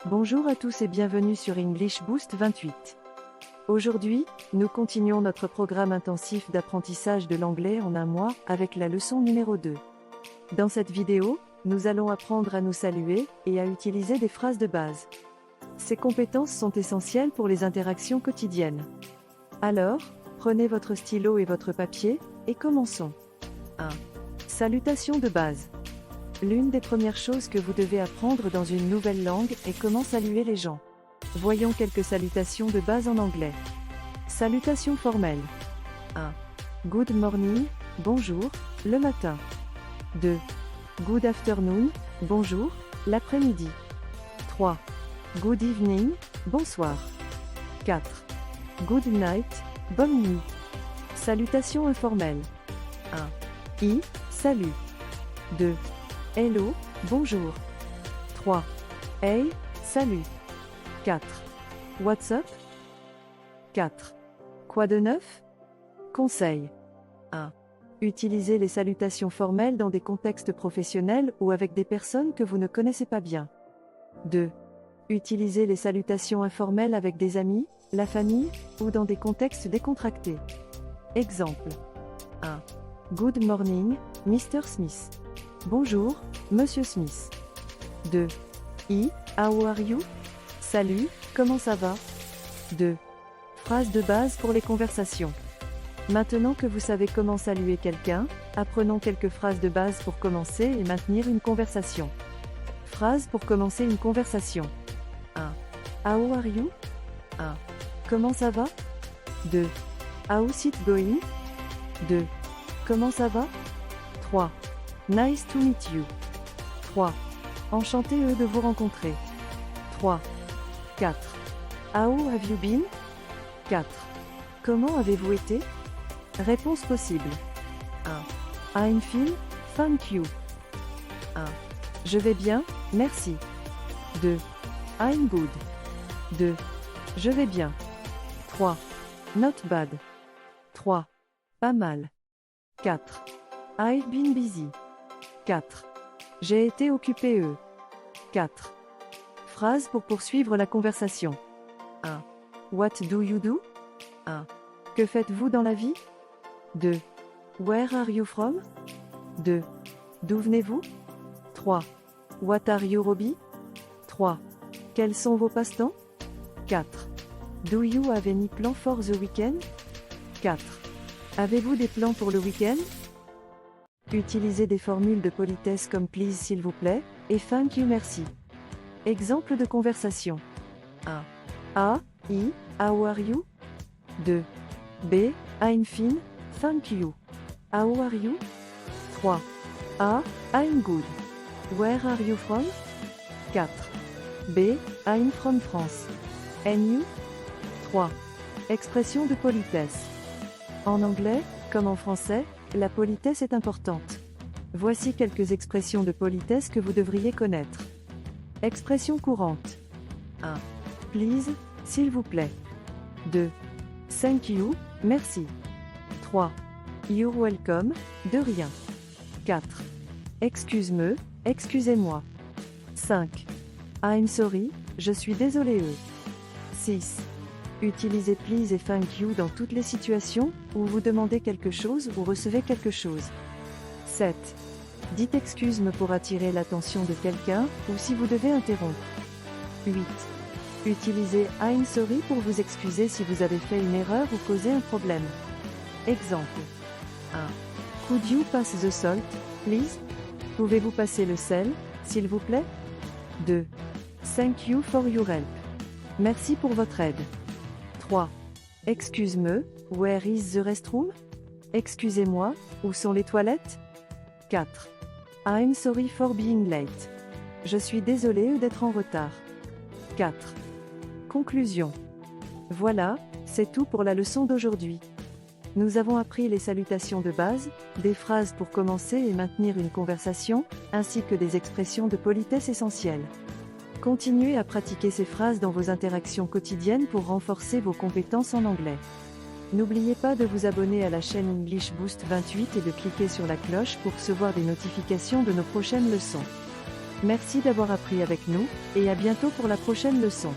Bonjour à tous et bienvenue sur English Boost 28. Aujourd'hui, nous continuons notre programme intensif d'apprentissage de l'anglais en un mois avec la leçon numéro 2. Dans cette vidéo, nous allons apprendre à nous saluer et à utiliser des phrases de base. Ces compétences sont essentielles pour les interactions quotidiennes. Alors, prenez votre stylo et votre papier, et commençons. 1. Salutations de base. L'une des premières choses que vous devez apprendre dans une nouvelle langue est comment saluer les gens. Voyons quelques salutations de base en anglais. Salutations formelles. 1. Good morning, bonjour, le matin. 2. Good afternoon, bonjour, l'après-midi. 3. Good evening, bonsoir. 4. Good night, bonne nuit. Salutations informelles. 1. Salut. 2. Hello, bonjour. 3. Hey, salut. 4. What's up? 4. Quoi de neuf? Conseil. 1. Utilisez les salutations formelles dans des contextes professionnels ou avec des personnes que vous ne connaissez pas bien. 2. Utilisez les salutations informelles avec des amis, la famille, ou dans des contextes décontractés. Exemple. 1. Good morning, Mr. Smith. Bonjour, Monsieur Smith. 2. How are you? Salut, comment ça va? 2. Phrase de base pour les conversations. Maintenant que vous savez comment saluer quelqu'un, apprenons quelques phrases de base pour commencer et maintenir une conversation. Phrase pour commencer une conversation. 1. How are you? 1. Comment ça va? 2. How's it going? 2. Comment ça va? 3. Nice to meet you. 3. Enchanté de vous rencontrer. 3. 4. How have you been? 4. Comment avez-vous été? Réponse possible. 1. I'm fine, thank you. 1. Je vais bien, merci. 2. I'm good. 2. Je vais bien. 3. Not bad. 3. Pas mal. 4. I've been busy. 4. J'ai été occupé. 4. Phrase pour poursuivre la conversation. 1. What do you do? 1. Que faites-vous dans la vie? 2. Where are you from? 2. D'où venez-vous? 3. What are your hobbies? 3. Quels sont vos passe-temps? 4. Do you have any plans for the weekend? 4. Avez-vous des plans pour le week-end? Utilisez des formules de politesse comme please s'il vous plaît, et thank you merci. Exemple de conversation. 1. A. How are you? 2. B. I'm fine, thank you. How are you? 3. A. I'm good. Where are you from? 4. B. I'm from France. And you? 3. Expression de politesse. En anglais, comme en français, la politesse est importante. Voici quelques expressions de politesse que vous devriez connaître. Expressions courantes. 1. Please, s'il vous plaît. 2. Thank you, merci. 3. You're welcome, de rien. 4. Excuse-me, excusez-moi. 5. I'm sorry, je suis désolé. 6. Utilisez please et thank you dans toutes les situations où vous demandez quelque chose ou recevez quelque chose. 7. Dites excuse-moi pour attirer l'attention de quelqu'un ou si vous devez interrompre. 8. Utilisez I'm sorry pour vous excuser si vous avez fait une erreur ou causé un problème. Exemple. 1. Could you pass the salt, please? Pouvez-vous passer le sel, s'il vous plaît? 2. Thank you for your help. Merci pour votre aide. 3. Excuse-me, where is the restroom? Excusez-moi, où sont les toilettes? 4. I'm sorry for being late. Je suis désolé d'être en retard. 4. Conclusion. Voilà, c'est tout pour la leçon d'aujourd'hui. Nous avons appris les salutations de base, des phrases pour commencer et maintenir une conversation, ainsi que des expressions de politesse essentielles. Continuez à pratiquer ces phrases dans vos interactions quotidiennes pour renforcer vos compétences en anglais. N'oubliez pas de vous abonner à la chaîne English Boost 28 et de cliquer sur la cloche pour recevoir des notifications de nos prochaines leçons. Merci d'avoir appris avec nous, et à bientôt pour la prochaine leçon.